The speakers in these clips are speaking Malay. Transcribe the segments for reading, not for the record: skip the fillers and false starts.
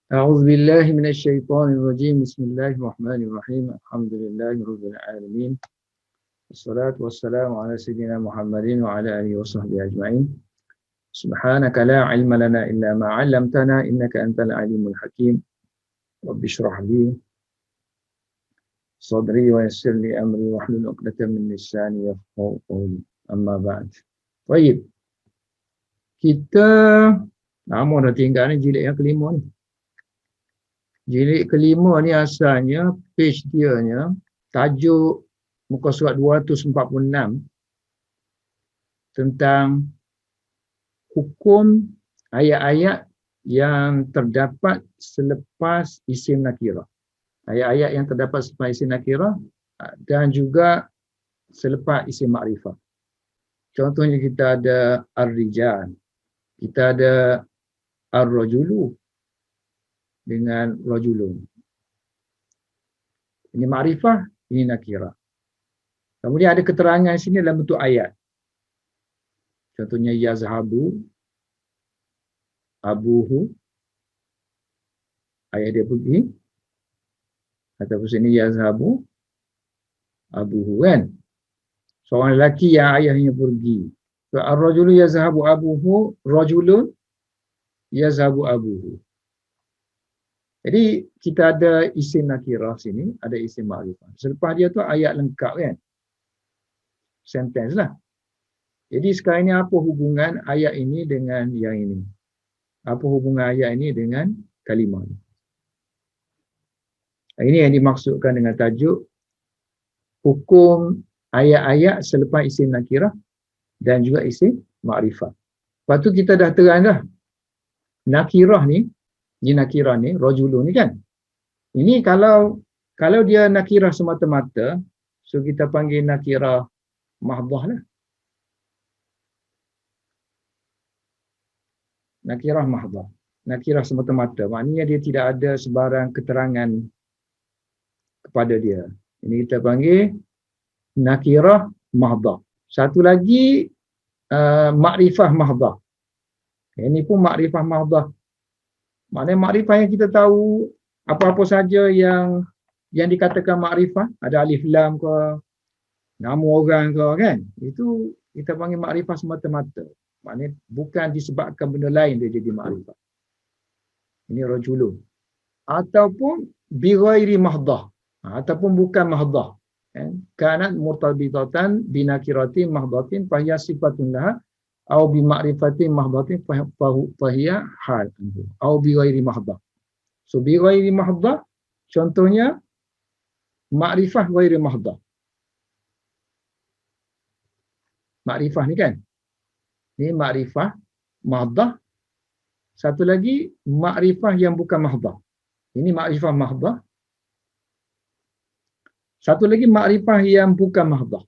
أعوذ بالله من الشيطان الرجيم. بسم الله الرحمن الرحيم. الحمد لله رب العالمين. والصلاة والسلام على سيدنا محمد وعلى آله وصحبه أجمعين. سبحانك لا علم لنا إلا ما علمتنا إنك أنت العليم الحكيم. رب اشرح لي صدري ويسر لي أمري واحلل عقدة من لساني يفقهوا قولي. أما بعد. Baik, kita lama dah tinggal ni jilid yang kelima ni. Jilid kelima ni asalnya page dia nya tajuk muka surat 246 tentang hukum ayat-ayat yang terdapat selepas isim nakirah. Ayat-ayat yang terdapat selepas isim nakirah dan juga selepas isim makrifah. Contohnya kita ada ar-rijal, kita ada ar-rajulu dengan rajulun. Ini makrifah, ini nakirah. Kemudian ada keterangan di sini dalam bentuk ayat. Contohnya yazhabu abuhu, ayah dia pergi, ataupun sini yazhabu abuhu, kan? Seorang lelaki yang ayahnya pergi. So, ar-rajulu yazhabu abuhu, rajulun yazhabu abuhu. Jadi kita ada isim nakirah sini, ada isim makrifah. Selepas dia tu ayat lengkap, kan? Sentence lah. Jadi sekarang ni apa hubungan ayat ini dengan yang ini? Apa hubungan ayat ini dengan kalimah ini? Ini yang dimaksudkan dengan tajuk hukum ayat-ayat selepas isim nakirah dan juga isim makrifah. Lepas tu kita dah terang dah. Nakirah ni, nakirah ni, rajulun ni kan. Ini kalau dia nakirah semata-mata, so kita panggil nakirah mahdah lah. Nakirah mahdah. Nakirah semata-mata. Maknanya dia tidak ada sebarang keterangan kepada dia. Ini kita panggil nakirah mahdah. Satu lagi makrifah mahdah. Ini pun makrifah mahdah. Maknanya makrifah yang kita tahu apa-apa saja yang dikatakan makrifah, ada alif lam ke, nama orang ke, kan? Itu kita panggil makrifah semata-mata. Maknanya bukan disebabkan benda lain dia jadi makrifah. Ini rajulun. Ataupun bi ghairi mahdah. Ataupun bukan mahdah. Kanat murtabitatan binakiratin mahdatin fahiya sifatun laha au bi ma'rifatin mahdatin fahiya hal au bi ghairi mahdah. So bi ghairi mahdah contohnya makrifah ghairi mahdah. Makrifah ni kan? Ni makrifah mahdah. Satu lagi makrifah yang bukan mahdah. Ini makrifah mahdah. Satu lagi makrifah yang bukan mahdah.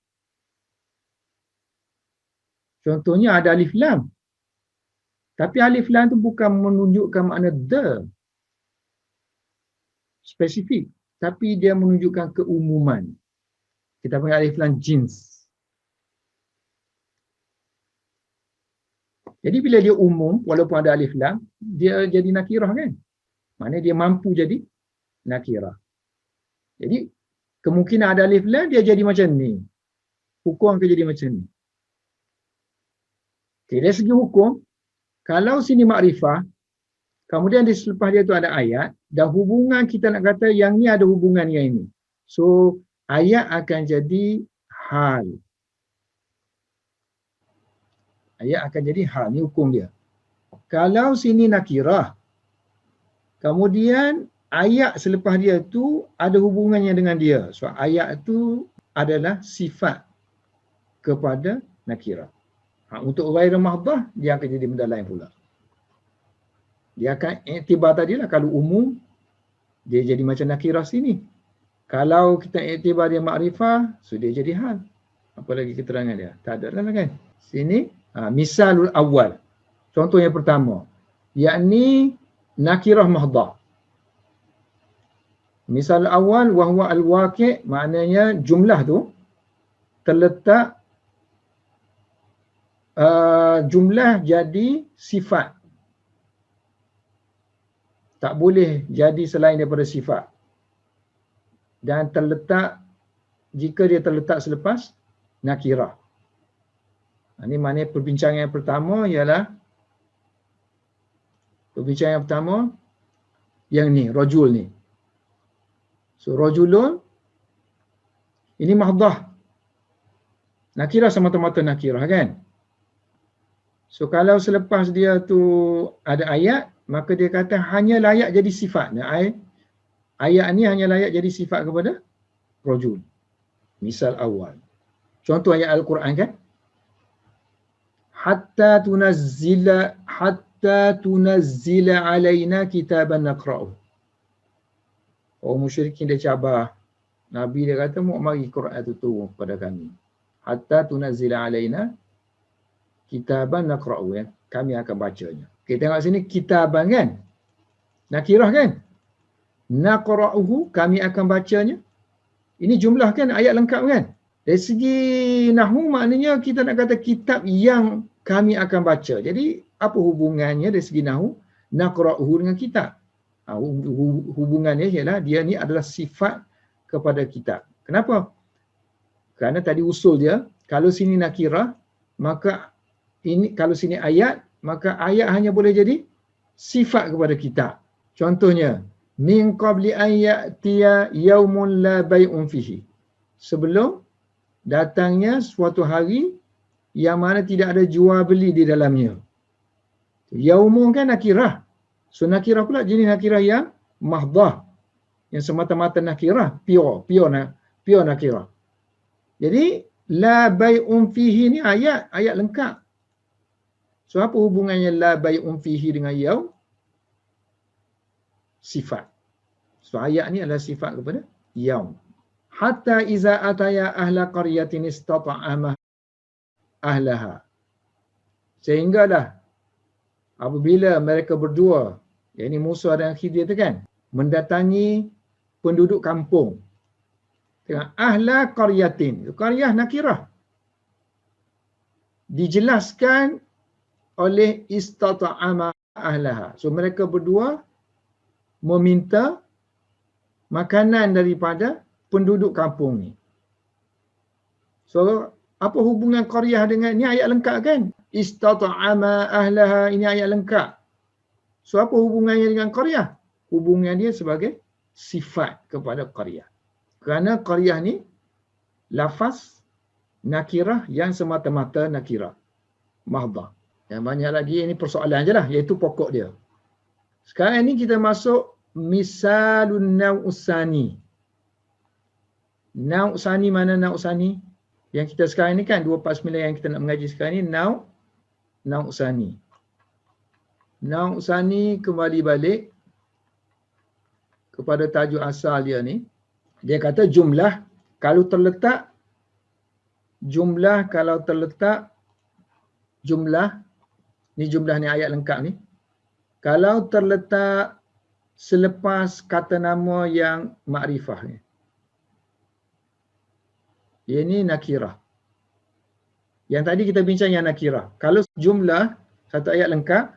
Contohnya ada alif lam. Tapi alif lam tu bukan menunjukkan makna the spesifik, tapi dia menunjukkan keumuman. Kita panggil alif lam jins. Jadi bila dia umum, walaupun ada alif lam, dia jadi nakirah, kan? Maknanya dia mampu jadi nakirah. Jadi kemungkinan ada alif lam, dia jadi macam ni. Hukum akan jadi macam ni. Okay, dari segi hukum, kalau sini makrifah, kemudian di selepas dia tu ada ayat, dan hubungan kita nak kata yang ni ada hubungan yang ini. So, ayat akan jadi hal. Ayat akan jadi hal. Ni hukum dia. Kalau sini nakirah, kemudian ayat selepas dia tu ada hubungannya dengan dia. So, ayat tu adalah sifat kepada nakirah. Untuk ghairi mahdah, dia akan jadi benda lain pula. Dia akan iktibar tadilah, kalau umum, dia jadi macam nakirah sini. Kalau kita iktibar dia makrifah, so dia jadi hal. Apa lagi keterangan dia? Tak ada lah, kan? Sini, misalul awal. Contoh yang pertama, yakni nakirah mahdah. Misal awal, wahwa al-waqi', maknanya jumlah tu terletak jumlah jadi sifat. Tak boleh jadi selain daripada sifat. Dan terletak, jika dia terletak selepas nakirah. Ini maknanya perbincangan yang pertama ialah perbincangan yang pertama yang ni, rajul ni. So rajulun ini mahdah. Nakirah semata-mata nakirah kan? So kalau selepas dia tu ada ayat, maka dia kata hanya layak jadi sifat. Ayat ni hanya layak jadi sifat kepada rajul. Misal awal. Contoh ayat Al-Quran kan? Hatta tunazzila alaina kitaban naqra'u. Orang musyrikin dia cabar. Nabi dia kata, mari Quran itu turun kepada kami. Hatta tunazzila alaina kitaban naqra'u, ya. Kami akan bacanya. Kita tengok sini kitaban kan? Nakirah kan? Naqra'uhu, kami akan bacanya. Ini jumlah kan, ayat lengkap kan? Dari segi nahwu maknanya kita nak kata kitab yang kami akan baca. Jadi apa hubungannya dari segi nahwu naqra'uhu dengan kitab? Hubungannya ialah dia ni adalah sifat kepada kitab. Kenapa? Kerana tadi usul dia, kalau sini nakirah, maka ini kalau sini ayat, maka ayat hanya boleh jadi sifat kepada kitab. Contohnya, min qabli an ya'tiya yaumun la bai'un fihi. Sebelum datangnya suatu hari yang mana tidak ada jual beli di dalamnya. Yaumun kan nakirah. So nakirah pula jenis nakirah yang mahdah, yang semata-mata nakirah, pure nakirah. Jadi la bai'un fihi ni ayat lengkap. So apa hubungannya la bai'un fihi dengan yaum? Sifat. So ayat ni adalah sifat kepada yaum. Hatta iza ataya ahla qaryatin istata'ama ahlaha. Sehinggalah apabila mereka berdua, yakni Musa dan Khidir tu kan, mendatangi penduduk kampung. Tengok, ahla qaryatin. Qaryah nakirah. Dijelaskan oleh istata'ama ahlaha. So mereka berdua meminta makanan daripada penduduk kampung ni. So apa hubungan qaryah dengan ni? Ayat lengkap kan? Istata'ama ahlaha, ini ayat lengkap. So apa hubungannya dengan qaryah? Hubungan dia sebagai sifat kepada qaryah. Kerana qaryah ni lafaz nakirah yang semata-mata nakirah, mahdah. Yang banyak lagi ini persoalan je lah, iaitu pokok dia. Sekarang ni kita masuk misalun naw'usani. Naw'usani, mana naw'usani? Yang kita sekarang ni kan 249 yang kita nak mengaji sekarang ni naw'usani. Naw'usani kembali balik kepada tajuk asal dia ni. Dia kata jumlah kalau terletak ni jumlah ni ayat lengkap ni. Kalau terletak selepas kata nama yang makrifah ni, ini nakirah. Yang tadi kita bincang yang nakirah. Kalau jumlah satu ayat lengkap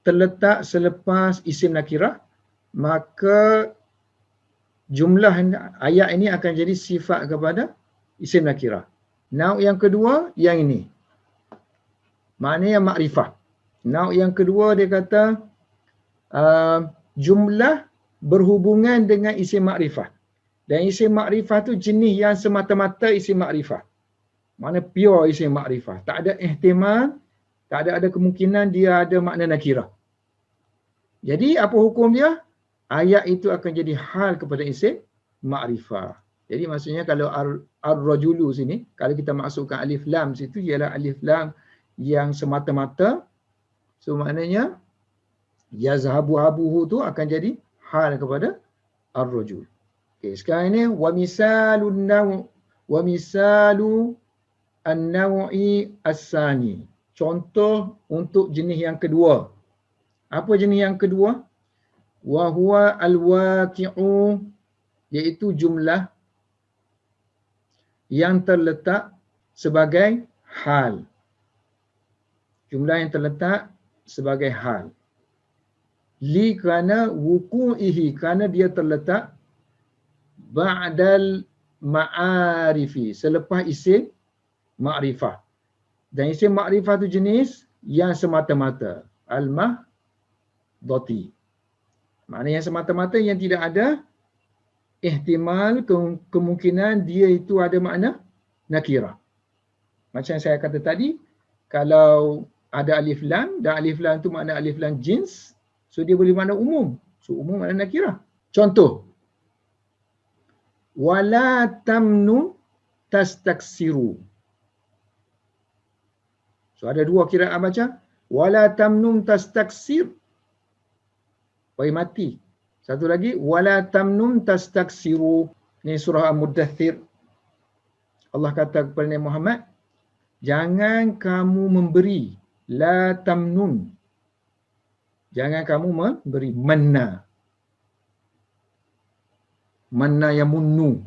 terletak selepas isim nakirah, maka jumlah ayat ini akan jadi sifat kepada isim nakirah. Nau' yang kedua yang ini, maknanya makrifah. Nau' yang kedua dia kata jumlah berhubungan dengan isim makrifah. Dan isim makrifah tu jenis yang semata-mata isim makrifah. Makna pure isim makrifah. Tak ada ihtimal, tak ada kemungkinan dia ada makna nakirah. Jadi apa hukum dia? Ayat itu akan jadi hal kepada isim makrifah. Jadi maksudnya kalau ar-rajulu sini, kalau kita masukkan alif lam situ, ialah alif lam yang semata-mata. So maknanya yazhabu habuhu tu akan jadi hal kepada ar-rajul. Okey, sekarang ini wa misalu an-naw'i as-sani. Contoh untuk jenis yang kedua. Apa jenis yang kedua? Wa huwa al-waqi'u, iaitu jumlah yang terletak sebagai hal. Jumlah yang terletak sebagai hal. Li kerana wuku'ihi, kerana dia terletak ba'dal ma'arifi, selepas isim ma'rifah. Dan isim ma'rifah tu jenis yang semata-mata. Al-mahdati. Maknanya yang semata-mata yang tidak ada ihtimal, kemungkinan dia itu ada makna nakirah. Macam saya kata tadi, kalau ada alif lam, dan alif lam tu makna alif lam jins, so dia boleh makna umum. So umum makna nakirah. Contoh, wala tamnu tastaksiru. So ada dua kiraan baca, wala tamnun tastaksir, bagi mati. Satu lagi, wala tamnun tastaksiru. Ini surah Al-Muddathir. Allah kata kepada Nabi Muhammad, jangan kamu memberi, la tamnun. Jangan kamu memberi, manna. Manna yang munnu,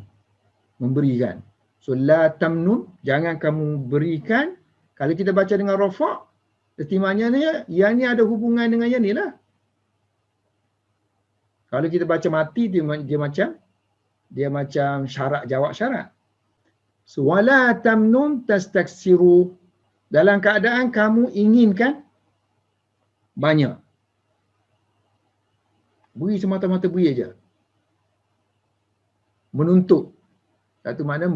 memberikan. So la tamnun, jangan kamu berikan. Kalau kita baca dengan rafa', estimanya ni, yang ni ada hubungan dengan yang ni lah. Kalau kita baca mati, dia macam syarat jawab syarat. So wala tamnun tastaksiru, dalam keadaan kamu inginkan banyak. Beri semata-mata beri aja. Menuntut. Satu makna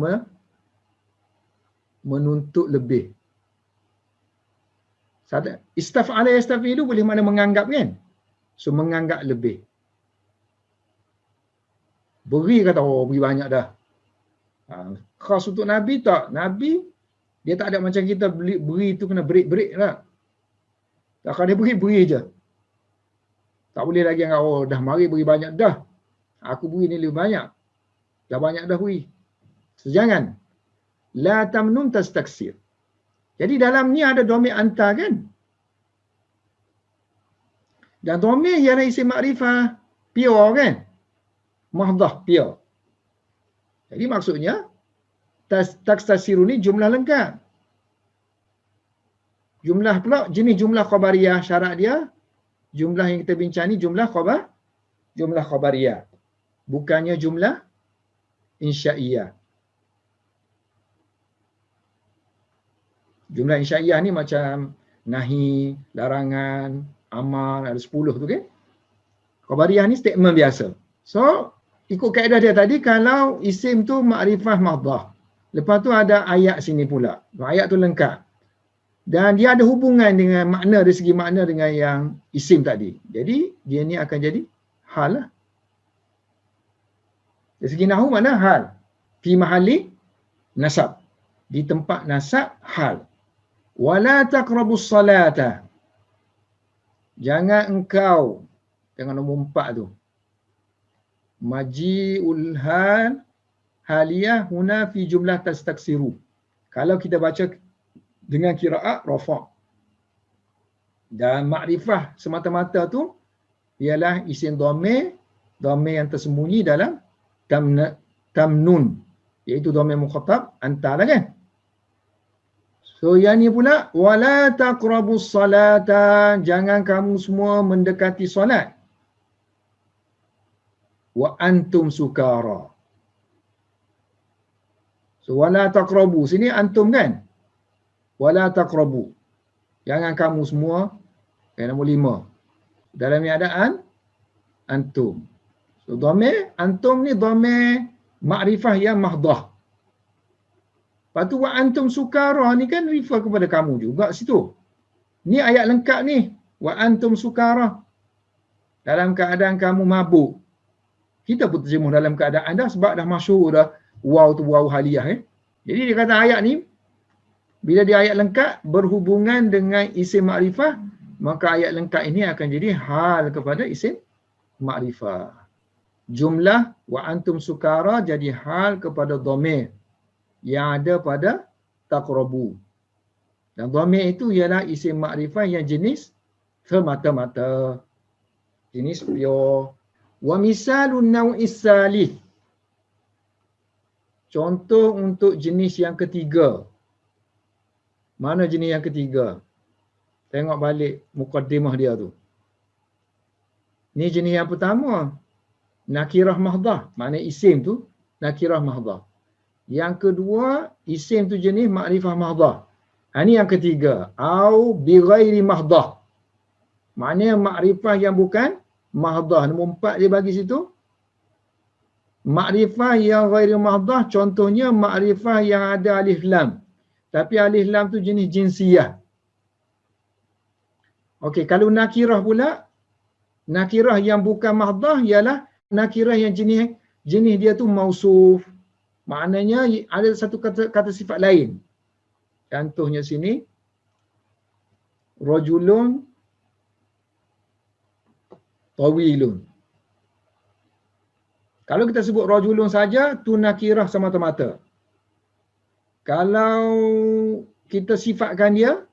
menuntut lebih. Istaf'ala yastafilu boleh makna menganggap kan? So menganggap lebih. Beri kata, oh beri banyak dah. Khas untuk Nabi tak? Nabi, dia tak ada macam kita beri tu kena break lah. Tak, kalau dia beri je. Tak boleh lagi anggap, oh dah mari beri banyak dah. Aku beri ni lebih banyak. Dah banyak dah beri. So jangan. La tamnun tastaksir. Jadi dalam ni ada dhamir anta kan? Dan dhamir ialah isim makrifah pure kan? Mahdah pure. Jadi maksudnya tastasiru ni jumlah lengkap. Jumlah pula jenis jumlah khabariyah, syarat dia jumlah yang kita bincang ni jumlah khabariyah. Bukannya jumlah insya'iyah. Jumlah insya'iyah ni macam nahi, larangan, amar, ada 10 tu kan. Khabariyah ni statement biasa. So, ikut kaedah dia tadi, kalau isim tu makrifah mahdah, lepas tu ada ayat sini pula. Ayat tu lengkap. Dan dia ada hubungan dengan makna, dari segi makna dengan yang isim tadi. Jadi, dia ni akan jadi hal lah. Dari segi nahu mana hal? Fi mahali nasab. Di tempat nasab, hal. Wala taqrabus salata. Jangan engkau, dengan nombor 4 tu. Maji'ul hal haliyah huna fi jumlah tastaksiru. Kalau kita baca dengan qiraat rafa'. Dan makrifah semata-mata tu ialah isim dhamir yang tersembunyi dalam tamnun, iaitu dhamir mukhatab anta lah kan. So yang ni pula wala taqrabus salata, jangan kamu semua mendekati solat. Wa antum sukara. So wala taqrabu, sini antum kan? Wala taqrabu. Jangan kamu semua, nombor 5. Dalam keadaan antum. So dhamir antum ni dhamir makrifah yang mahdah. Lepas tu wa antum sukara ni kan refer kepada kamu juga situ. Ni ayat lengkap ni. Wa antum sukara. Dalam keadaan kamu mabuk. Kita pun terjemah dalam keadaan dah, sebab dah masyhur dah waw tu waw haliyah Jadi dia kata ayat ni, bila dia ayat lengkap berhubungan dengan isim makrifah, maka ayat lengkap ini akan jadi hal kepada isim makrifah. Jumlah wa antum sukara jadi hal kepada dhamir yang ada pada taqrabu. Dan dhamir itu ialah isim makrifah yang jenis semata-mata. Jenis pure. Wa misalun naw'is salih. Contoh untuk jenis yang ketiga. Mana jenis yang ketiga? Tengok balik mukaddimah dia tu. Ni jenis yang pertama. Nakirah mahdah. Maknanya isim tu nakirah mahdah. Yang kedua, isim tu jenis makrifah mahdah. Ini yang ketiga. Au bi ghairi mahdah. Maknanya makrifah yang bukan mahdah. Nombor 4 dia bagi situ. Makrifah yang ghairi mahdah, contohnya makrifah yang ada alif lam. Tapi alif lam tu jenis jinsiyah. Okey, kalau nakirah pula, nakirah yang bukan mahdah ialah nakirah yang jenis dia tu mausuf. Maknanya ada satu kata sifat lain. Contohnya sini, rajulun tawilun. Kalau kita sebut rajulun saja, tu nakirah semata-mata. Kalau kita sifatkan dia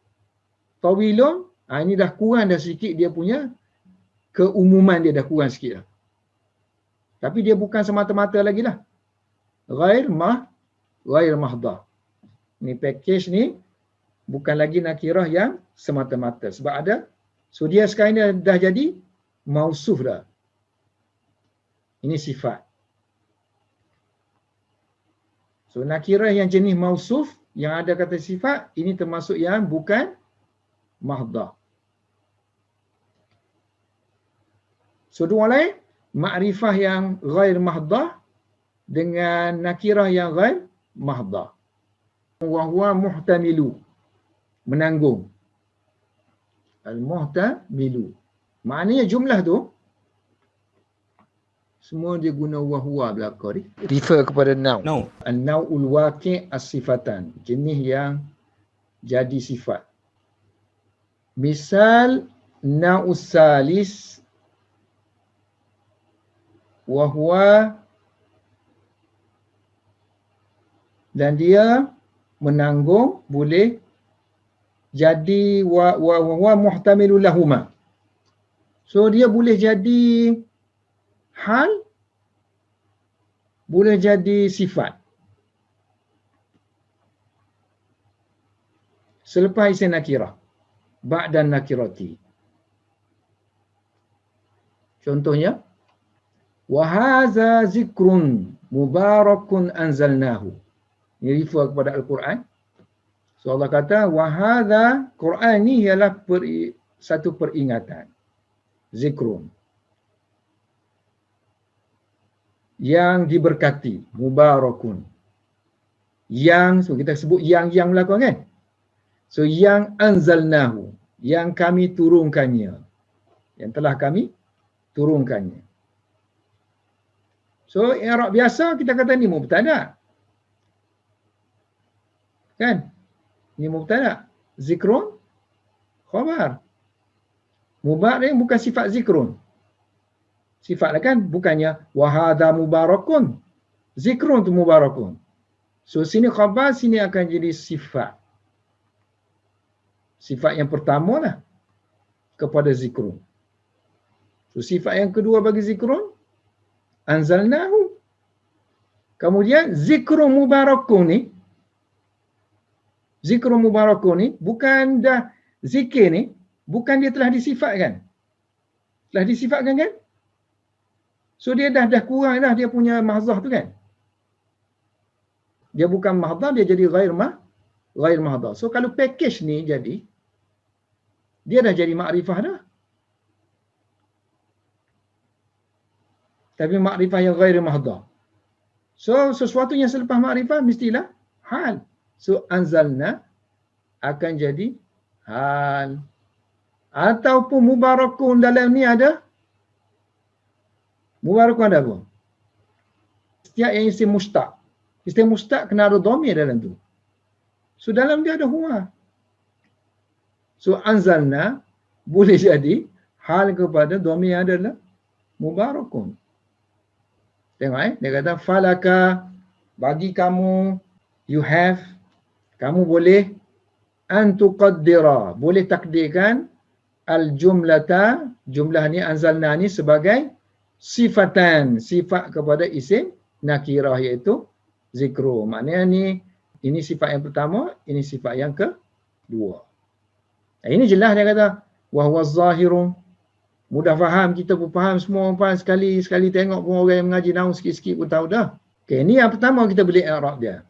tawilun, ini dah kurang dah sikit dia punya keumuman, dia dah kurang sikit dah. Tapi dia bukan semata-mata lagi lah. Ghair mahdah. Ni package ni bukan lagi nakirah yang semata-mata. Sebab ada, so dia sekarang ni dah jadi mausuf dah. Ini sifat. So nakirah yang jenis mausuf, yang ada kata sifat, ini termasuk yang bukan mahdah. So dua lain, makrifah yang ghair mahdah dengan nakirah yang ghair mahdah. Wa huwa muhtamilu, menanggung. Al-muhtamilu. Maknanya jumlah tu semua dia guna wahwa belakang ni. Refer kepada naw. No. An-naw'ul waqi' as-sifatan. Jenis yang jadi sifat. Misal na'us salis wahwa, dan dia menanggung, boleh jadi wa muhtamilul lahuma. So dia boleh jadi hal, boleh jadi sifat. Selepas isim nakirah, ba'dan nakirati. Contohnya, wa hadza zikrun mubarakun anzalnahu. Ini refer kepada Al-Quran. So Allah kata, wa hadza, Quran ni ialah satu peringatan. Zikrun. Yang diberkati, mubarakun. Yang, so kita sebut yang belakang kan? So yang anzalnahu, yang kami turunkannya. Yang telah kami turunkannya. So i'rab biasa kita kata ni mubtada. Kan? Ni mubtada. Zikrun khabar. Mubarak bukan sifat zikrun. Sifat lah kan, bukannya wa hadza mubarakun. Zikrun tu mubarakun. So sini khabar, sini akan jadi sifat. Sifat yang pertama lah kepada zikrun. So sifat yang kedua bagi zikrun, anzalnahu. Kemudian zikrun mubarakun ni, zikrun mubarakun ni bukan dah zikir ni, bukan dia telah disifatkan. Telah disifatkan kan? So dia dah kurang dah dia punya mahzah tu kan? Dia bukan mahzah, dia jadi ghair mahzah. So kalau package ni jadi, dia dah jadi makrifah dah. Tapi makrifah yang ghair mahzah. So sesuatu yang selepas makrifah mestilah hal. So anzalna akan jadi hal. Ataupun mubarakun dalam ni ada. Mubarakun ada apa? Setiap yang isim mustaq. Isim mustaq kena ada dhamir dalam tu. So dalam dia ada huwa. So anzalna boleh jadi hal kepada dhamir yang adalah mubarakun. Tengok dia kata falaka, bagi kamu, you have, kamu boleh antuqaddira, boleh takdirkan al-jumlata, jumlah ni anzalna ni sebagai sifatan, sifat kepada isim nakirah iaitu zikru. Maknanya ni, ini sifat yang pertama, ini sifat yang kedua. Ini jelas dia kata wa huwa zahirun, Mudah faham, kita pun faham, semua orang faham, sekali tengok pun orang yang mengaji nahwu sikit-sikit pun tahu dah. Okey, ni yang pertama kita beli i'rab dia.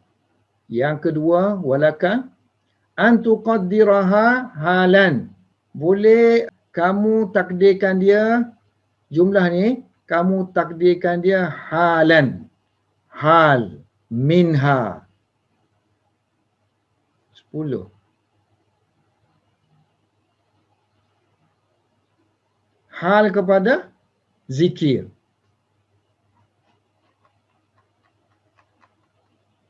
Yang kedua, walaka an tuqaddiraha halan. Boleh kamu takdirkan dia, jumlah ni, kamu takdirkan dia halan. Hal, minha. 10. Hal kepada zikir.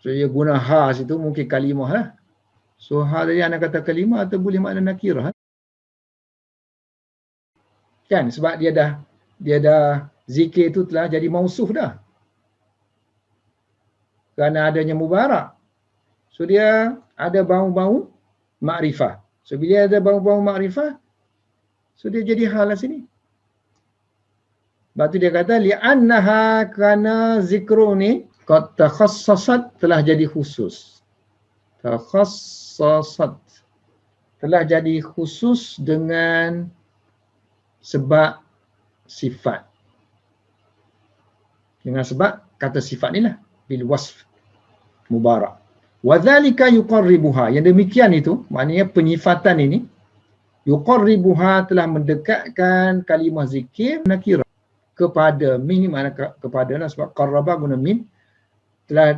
So, dia guna ha situ mungkin kalimah lah. So, ha tadi anak kata kalimah atau boleh makna nakirah. Kan? Sebab dia dah zikir tu telah jadi mausuf dah. Kerana adanya mubarak. So, dia ada bau-bau makrifah. So, bila ada bau-bau makrifah, so dia jadi hal lah sini. Sebab tu dia kata, li'annaha kerana zikru ni, qad takhassasat telah jadi khusus. Takhassasat. Telah jadi khusus dengan sebab sifat. Dengan sebab kata sifat ni lah. Bil wasf. Mubarak. Wadhalika yuqarribuha. Yang demikian itu, maknanya penyifatan ini, yuqarribuha telah mendekatkan kalimah zikir nakirah kepada min, ni makna kepada lah, sebab qarraba guna min, telah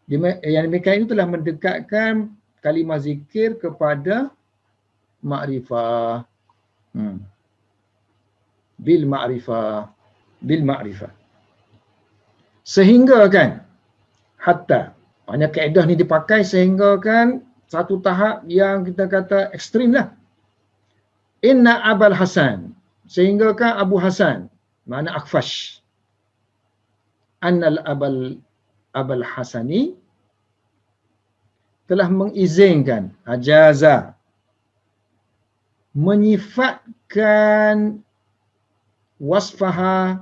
yang demikian itu telah mendekatkan kalimah zikir kepada makrifah. Bil ma'rifah. Sehingga kan, hatta, maknanya kaedah ni dipakai sehingga kan satu tahap yang kita kata ekstrim lah. Inna Abul Hasan, sehingga kan Abu Hasan, makna Akhfash. Annal Abul Hasani telah mengizinkan, ajaza, menyifatkan wasfaha,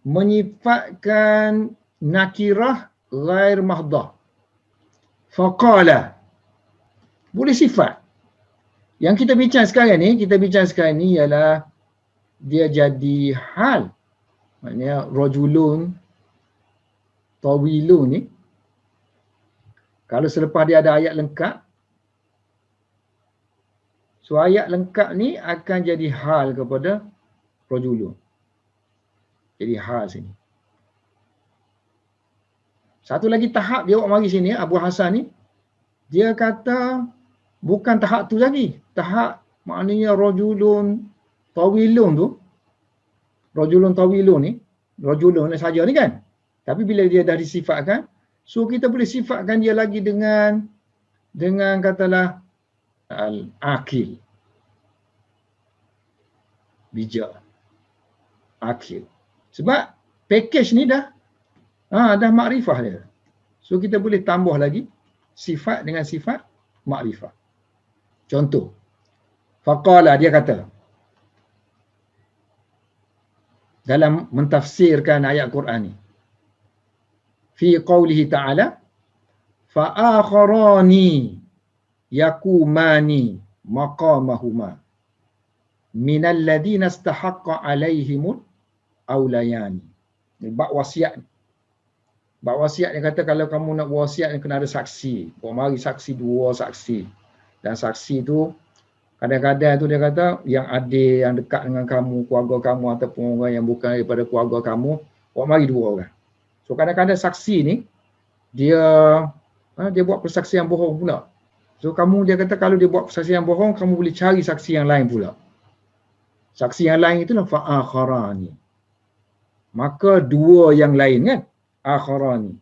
menyifatkan nakirah ghair mahdah. Faqala, boleh sifat. Yang kita bincang sekarang ni ialah dia jadi hal. Maknanya rajulun tawilun ni, kalau selepas dia ada ayat lengkap, so ayat lengkap ni akan jadi hal kepada rajulun. Jadi hal sini. Satu lagi tahap dia mari sini, Abu Hasan ni, dia kata bukan tahap tu lagi. Tahap maknanya rajulun tawilun tu, rajulun tawilun ni, rajulun saja ni kan. Tapi bila dia dah disifatkan, so kita boleh sifatkan dia lagi dengan katalah al-akil. Bijak. Akil. Sebab package ni dah makrifah dia. So kita boleh tambah lagi sifat dengan sifat makrifah. Contoh. Faqala, dia kata dalam mentafsirkan ayat Quran ni. Fi qawlihi ta'ala fa'akharani yakumani maqamahuma minal ladina istahaqqa alaihimul aulayani. Bab wasiat. Bab wasiat dia kata kalau kamu nak wasiat kena ada saksi. Mari saksi, 2 saksi. Dan saksi tu kadang-kadang tu dia kata yang adil, yang dekat dengan kamu, keluarga kamu ataupun orang yang bukan daripada keluarga kamu, mari 2 orang. So kadang-kadang saksi ni dia buat persaksian bohong pula. So dia kata kalau dia buat persaksian bohong, kamu boleh cari saksi yang lain pula. Saksi yang lain itulah fa'akharani. Maka 2 yang lain kan, akharani,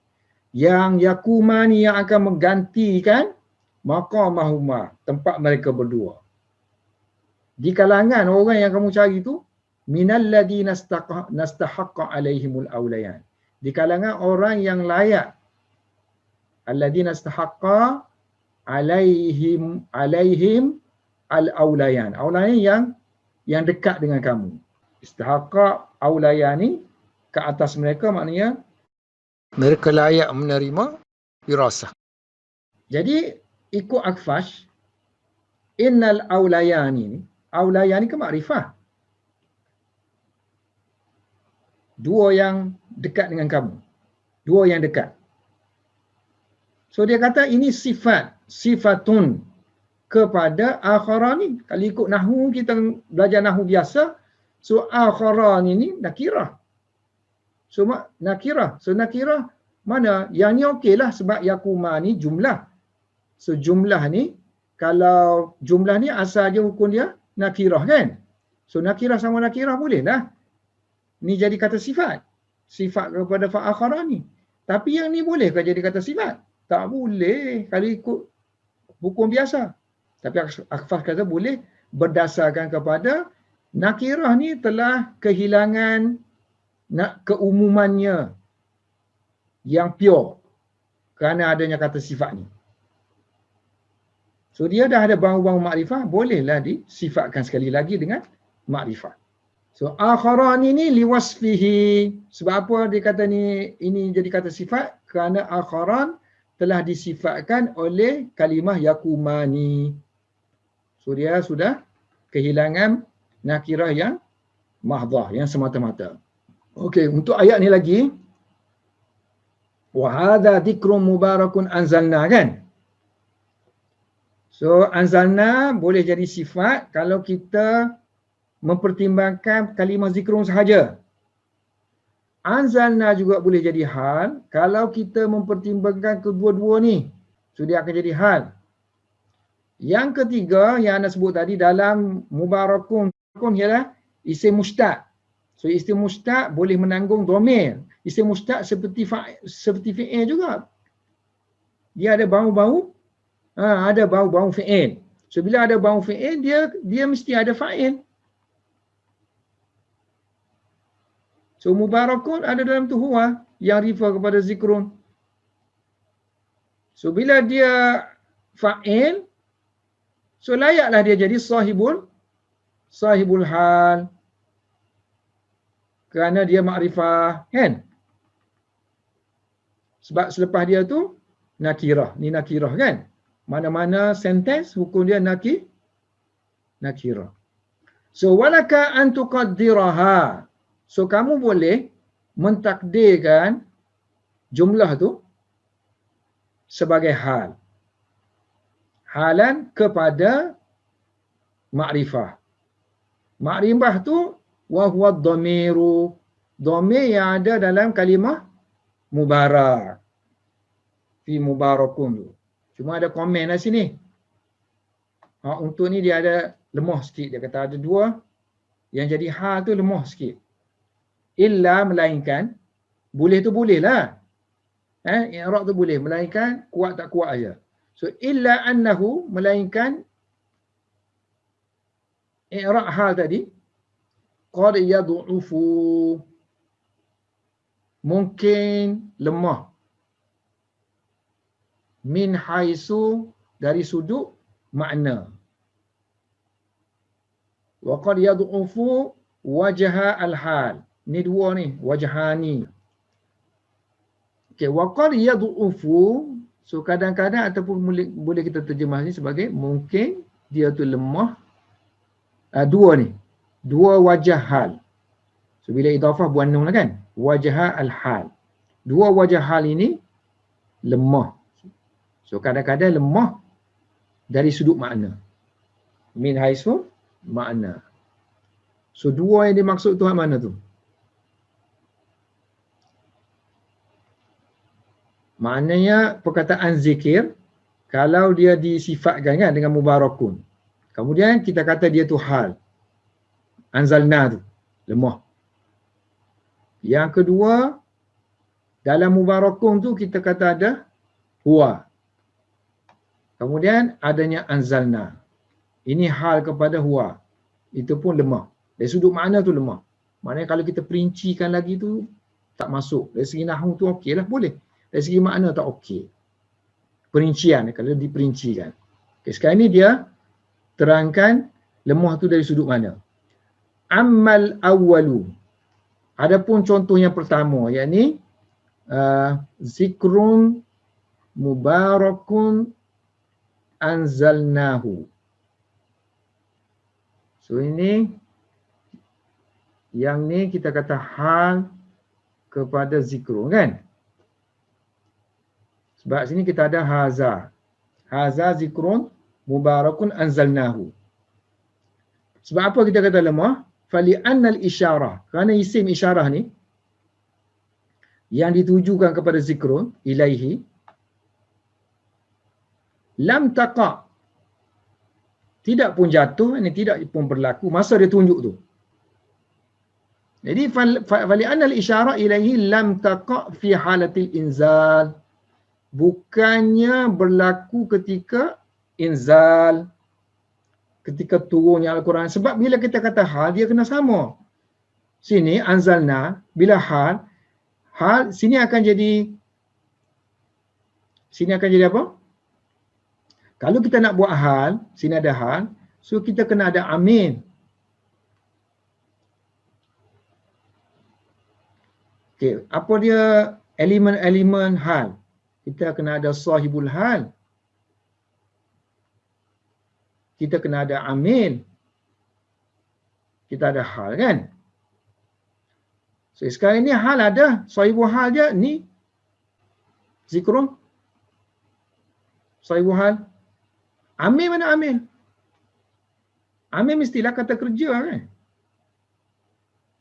yang yakumani, yang akan menggantikan maqamahuma, tempat mereka berdua. Di kalangan orang yang kamu cari tu, minal ladina nastahaqqa alaihimul aulayan. Di kalangan orang yang layak, alladina nastahaqqa alaihim al-aulayan. Aulayan yang dekat dengan kamu. Istahaqqa aulayani, ke atas mereka maknanya mereka layak menerima wirasah. Jadi ikut Akhfash, innal aulayani ke makrifah. Dua yang dekat dengan kamu. Dua yang dekat. So dia kata ini sifat. Sifatun kepada akharan. Kalau ikut nahwu, kita belajar nahwu biasa. So akharan ini nakirah. So nakirah. So nakirah mana? Yang ni okey lah sebab yakuma ni jumlah. So jumlah ni, kalau jumlah ni asal je hukum dia nakirah kan? So nakirah sama nakirah boleh lah. Ni jadi kata sifat. Sifat kepada fa'akharah ni. Tapi yang ni boleh ke jadi kata sifat? Tak boleh kalau ikut hukum biasa. Tapi Akhfaz kata boleh berdasarkan kepada nakirah ni telah kehilangan keumumannya yang pure kerana adanya kata sifat ni. So dia dah ada bau-bau makrifah, bolehlah disifatkan sekali lagi dengan makrifah. So akharan ini liwasfihi. Sebab apa dia kata ni ini jadi kata sifat? Kerana akharan telah disifatkan oleh kalimah yakumani. So dia sudah kehilangan nakirah yang mahdhah, yang semata-mata. Okey, untuk ayat ni lagi. Wa hadza dzikrun mubarakun anzalna kan? So anzalna boleh jadi sifat kalau kita mempertimbangkan kalimah zikrun sahaja. Anzalna juga boleh jadi hal kalau kita mempertimbangkan kedua-dua ni. So dia akan jadi hal. Yang ketiga yang anda sebut tadi dalam mubarakun ialah isim mustaq. So isim mustaq boleh menanggung dhamir. Isim mustaq seperti fi'il juga. Dia ada bau-bau ada bau-bau fi'il. So bila ada bau fi'il dia mesti ada fa'il. So mubarakun ada dalam tu huwa yang refer kepada zikrun. So bila dia fa'il, so layaklah dia jadi sahibul hal. Kerana dia makrifah kan? Sebab selepas dia tu nakirah. Ni nakirah kan? Mana-mana sentence hukum dia nakirah. So walaka an tuqaddiraha. So kamu boleh mentakdirkan jumlah tu sebagai hal. Halan kepada makrifah. Makrifah tu wa huwa dhamiru. Dhamir yang ada dalam kalimah mubarak. Fi mubarakun tu. Cuma ada komen lah sini. Untuk ni dia ada lemah sikit. Dia kata ada dua. Yang jadi hal tu lemah sikit. Illa melainkan. Boleh tu boleh lah. I'rab tu boleh. Melainkan kuat tak kuat aja. So illa annahu melainkan i'rab hal tadi. Qad yad'ufu. Mungkin lemah. Min haisu dari sudut makna. Wa qad yad'ufu wajha al-hal. Ni dua ni, wajhani. Okey, wa qad yad'ufu, so kadang-kadang ataupun boleh kita terjemah ni sebagai mungkin dia tu lemah. Dua ni. Dua wajah hal. So bila idhafah buat nun lah kan? Wajha al-hal. Dua wajah hal ini lemah. So kadang-kadang lemah dari sudut makna. Min haisu makna. So dua yang dimaksud tu mana tu? Maknanya perkataan zikir kalau dia disifatkan kan dengan mubarakun. Kemudian kita kata dia tu hal. Anzalna tu lemah. Yang kedua dalam mubarakun tu kita kata ada huwa. Kemudian adanya anzalna. Ini hal kepada huwa. Itu pun lemah. Dari sudut makna tu lemah. Maknanya kalau kita perincikan lagi tu tak masuk. Dari segi nahwu tu okey lah, boleh. Dari segi makna tak okey. Perincian kalau diperincikan. Okay, sekarang ni dia terangkan lemah tu dari sudut mana. Ammal awwalu. Adapun contoh yang pertama, yakni zikrun mubarakun anzalnahu. So ini yang ni kita kata hal kepada zikrun kan. Sebab sini kita ada haza. Haza zikrun mubarakun anzalnahu. Sebab apa kita kata lemah? Fali annal isyarah. Kerana isim isyarah ni yang ditujukan kepada zikrun ilaihi lam taqa, tidak pun jatuh, ini tidak pun berlaku masa dia tunjuk tu. Jadi fali annal isyarah ilaihi lam taqa fi halatil inzal, bukannya berlaku ketika inzal, ketika turunnya Al-Quran. Sebab bila kita kata hal, dia kena sama. Sini anzalna, bila hal sini akan jadi apa? Kalau kita nak buat hal, sini ada hal, so kita kena ada amin. Okey, apa dia elemen-elemen hal? Kita kena ada sahibul hal. Kita kena ada amin. Kita ada hal kan? So sekarang ni hal ada, sahibul hal je ni zikrun. Sahibul hal. Amin mana amin? Amin mestilah kata kerja kan?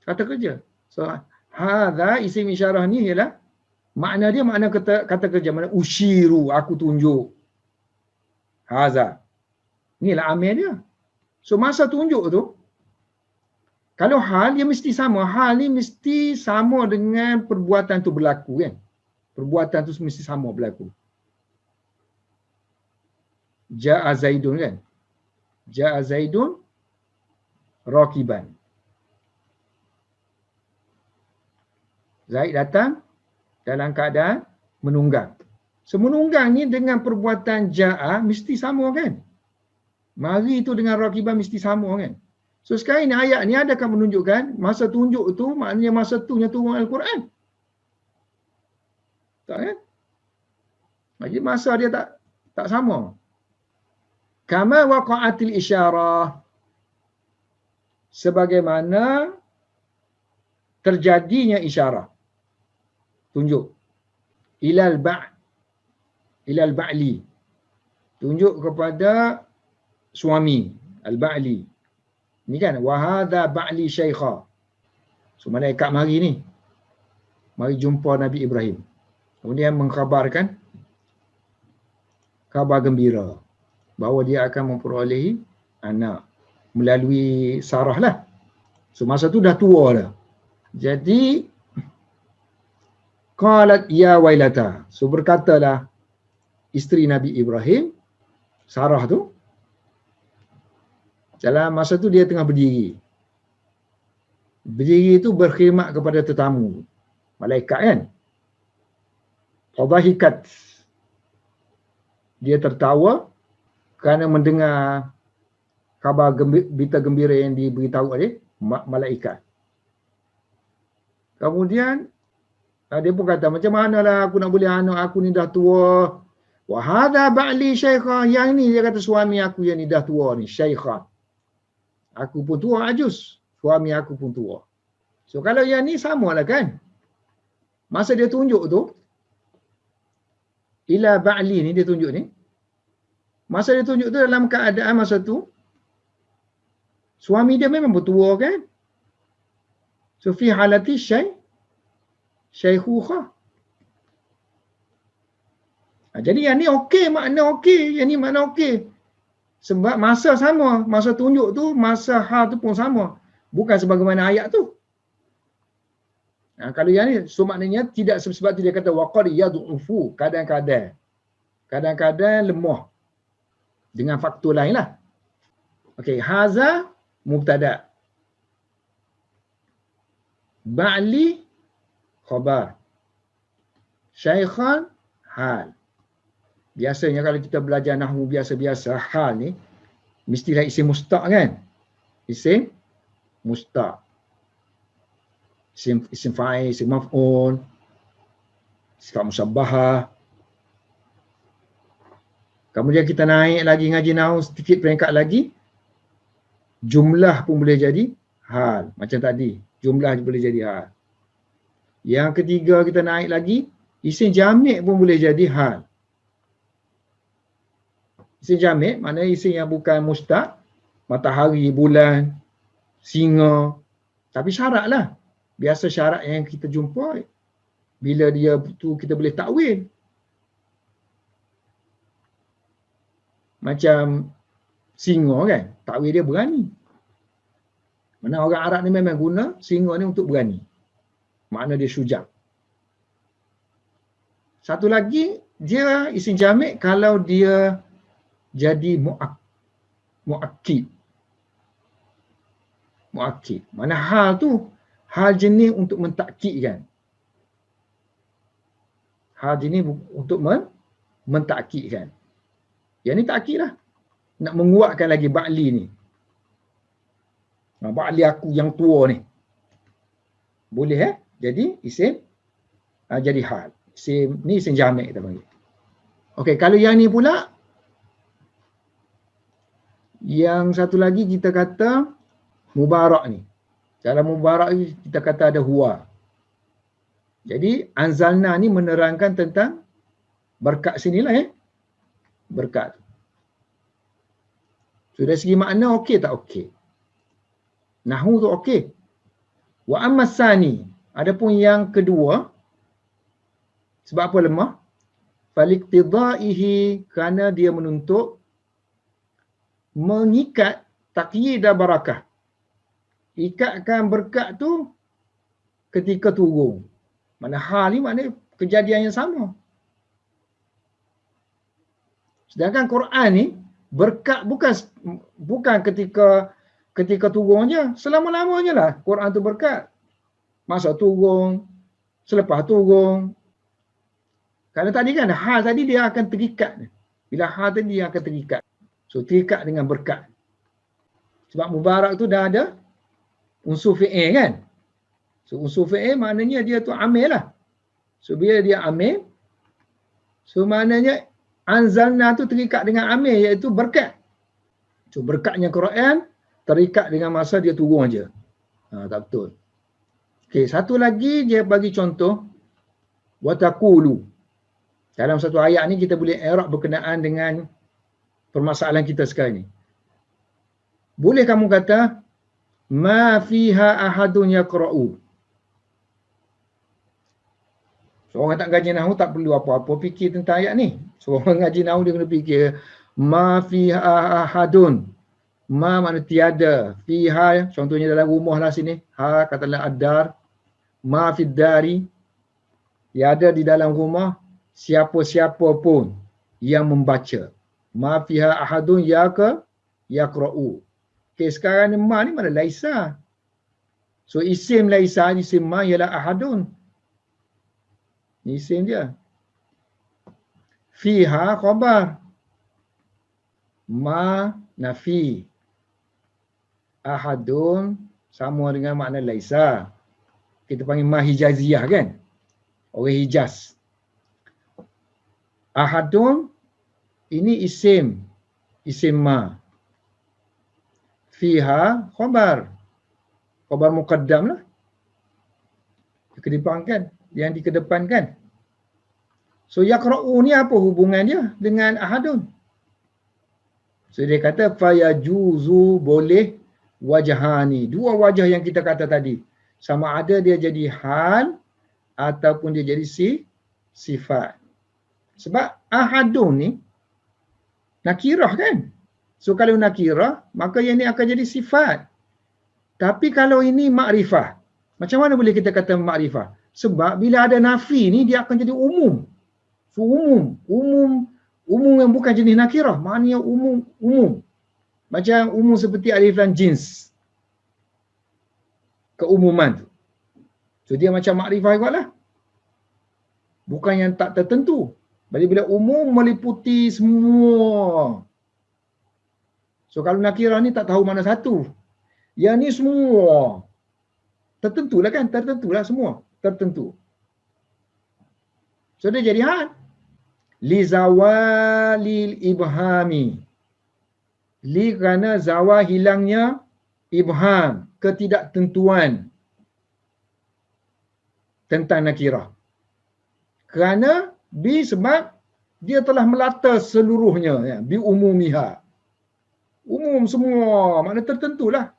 Kata kerja. So hadza isim isyarah ni ialah makna dia makna kata kerja, makna usyiru, aku tunjuk. Hadza. Inilah amin dia. So masa tunjuk tu, kalau hal dia mesti sama, hal ni mesti sama dengan perbuatan tu berlaku kan? Perbuatan tu mesti sama berlaku. Ja'a Zaidun kan? Ja'a Zaidun rakiban. Zaid datang dalam keadaan menunggang. So menunggang ni dengan perbuatan ja'a mesti sama kan? Mari tu dengan rakiban mesti sama kan? So sekarang ni ayat ni adakah menunjukkan masa tunjuk tu maknanya masa tu yang turun Al-Quran? Tak kan? Jadi masa dia tak sama. Kama waqa'atil isyarah, sebagaimana terjadinya isyarah tunjuk ilal ba'li, tunjuk kepada suami al-ba'li ni kan, wa hadha ba'li syaikha. So malaikat mari jumpa Nabi Ibrahim, kemudian mengkhabarkan kabar gembira bahawa dia akan memperolehi anak melalui Sarah lah. So masa tu dah tua dah. Jadi qalat ya wailata. So berkatalah isteri Nabi Ibrahim, Sarah tu, dalam masa tu dia tengah berdiri. Berdiri itu berkhidmat kepada tetamu, malaikat kan. Fadhahikat. Dia tertawa kerana mendengar khabar berita gembira yang diberitahu oleh malaikat. Kemudian dia pun kata, macam manalah aku nak boleh anak aku ni dah tua. Wa hadha ba'li syaikha. Yang ni dia kata suami aku yang ni dah tua ni, syaikha. Aku pun tua ajus. Suami aku pun tua. So kalau yang ni samalah kan. Masa dia tunjuk tu, ila ba'li ni dia tunjuk ni. Masa dia tunjuk tu dalam keadaan masa tu suami dia memang bertua kan. So fi halati syaikhuha. Jadi yang ni okey, makna okey, yang ni makna okey. Sebab masa sama, masa tunjuk tu, masa hal tu pun sama. Bukan sebagaimana ayat tu. Kalau yang ni, so maknanya tidak sebab tu dia kata waqad yad'ufu, kadang-kadang lemah. Dengan faktor lain lah. Okey, haza mubtada. Ba'li khabar. Syaikhan hal. Biasanya kalau kita belajar nahwu biasa-biasa, hal ni mestilah isim mustaq kan? Isim mustaq. Isim fa'il, isim maf'ul, sifat musabbahah. Kemudian kita naik lagi ngaji nahwu sedikit peringkat lagi, jumlah pun boleh jadi hal. Macam tadi, jumlah boleh jadi hal. Yang ketiga kita naik lagi, isim jamik pun boleh jadi hal. Isim jamik maknanya isim yang bukan mustaq, matahari, bulan, singa. Tapi syarat lah. Biasa syarat yang kita jumpa, bila dia tu kita boleh takwil. Macam singa kan, takwil dia berani. Mana orang Arab ni memang guna singa ni untuk berani. Makna dia syujak. Satu lagi, dia isim jamik kalau dia jadi mu'akkid. Mu'akkid. Mana hal tu, hal jenis untuk mentakkidkan. Hal jenis untuk mentakkidkan. Yang ni takkid lah. Nak menguatkan lagi ba'li ni. Ba'li aku yang tua ni. Boleh jadi isim, jadi hal. Isim ni isim jamik kita panggil. Okey, kalau yang ni pula, yang satu lagi kita kata mubarak ni. Dalam mubarak ni kita kata ada huwa. Jadi anzalna ni menerangkan tentang berkat sinilah berkat. So dari segi makna okey tak okey? Nahwu tu okey. Wa amma sani, adapun yang kedua, sebab apa lemah? Faliqtidaihi, kerana dia menuntut mengikat taqyid dan barakah. Ikatkan berkat tu ketika turun. Mana hal ni maknanya kejadian yang sama. Sedangkan Quran ni berkat bukan ketika turun je, selama-lamanya lah Quran tu berkat. Masa turun, selepas turun. Kalau tadi kan hal tadi dia akan terikat. Bila hal tadi dia akan terikat. So terikat dengan berkat. Sebab mubarak tu dah ada unsur fi'il kan. So unsur fi'il maknanya dia tu amil lah. So bila dia amil, so maknanya anzalna tu terikat dengan amil, iaitu berkat. So berkatnya Quran terikat dengan masa dia turun je. Tak betul. Okey, satu lagi dia bagi contoh wataqulu. Dalam satu ayat ni kita boleh i'rab berkenaan dengan permasalahan kita sekarang ni. Boleh kamu kata ma fiha ahadun yaqra'u. So orang tak ngaji nahwu tak perlu apa-apa fikir tentang ayat ni. So orang ngaji nahwu dia kena fikir ma fiha ahadun. Ma makna tiada. Fiha contohnya dalam rumah lah sini. Ha katalah ad-dar. Ma fid dari. Tiada di dalam rumah siapa-siapa pun yang membaca. Ma fiha ahadun yaqra'u. Okey, sekarang ni ma ni mana laisa. So isim laisa, isim ma ialah ahadun. Ni isim dia. Fiha khabar. Ma nafi. Ahadun sama dengan makna laisa. Kita panggil ma hijaziyah kan. Orang Hijaz. Ahadun ini isim. Isim ma. Fiha khabar. Khabar muqaddam lah. Dikedepankan. Yang dikedepankan. So yaqra'u ni apa hubungan dia dengan ahadun? So dia kata fayajuzu boleh wajhani. Dua wajah yang kita kata tadi. Sama ada dia jadi hal ataupun dia jadi sifat. Sebab ahadun ni nakirah kan? So kalau nakirah, maka yang ni akan jadi sifat. Tapi kalau ini makrifah, macam mana boleh kita kata makrifah? Sebab bila ada nafi ni dia akan jadi umum. So umum yang bukan jenis nakirah, maknanya umum. Macam umum seperti alif lam jins. Keumuman tu. So dia macam makrifah jugalah. Bukan yang tak tertentu. Bila umum meliputi semua. So kalau nakirah ni tak tahu mana satu. Yang ni semua. Tertentulah kan? Tertentulah semua. Tertentu. So dia jadi hal. Li zawalil ibhami. Li kerana zawal hilangnya ibham. Ketidaktentuan. tentang nakirah. Kerana sebab dia telah melata seluruhnya, ya, bi umumiha. Umum semua, makna tertentulah.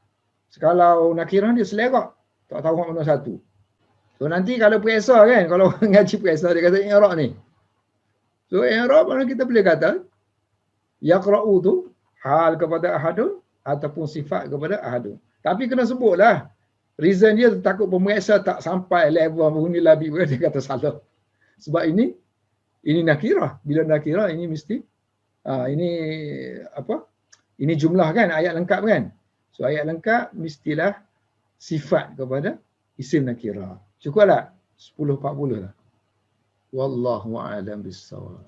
Kalau nakirah dia selerak, tak tahu mana satu. So nanti kalau periksa kan, kalau ngaji periksa dia kata i'rab ni. So i'rab mana kita boleh kata yaqra'u tu hal kepada ahadun ataupun sifat kepada ahadun. Tapi kena sebutlah. Reason dia takut pemeriksa tak sampai level bunyi labi dia kata salah. Sebab ini nakirah. Bila nakirah ini mesti ini apa? Ini jumlah kan, ayat lengkap kan. So ayat lengkap mestilah sifat kepada isim nakirah. Cukup tak? 10:40 lah. Wallahu a'lam bissawab.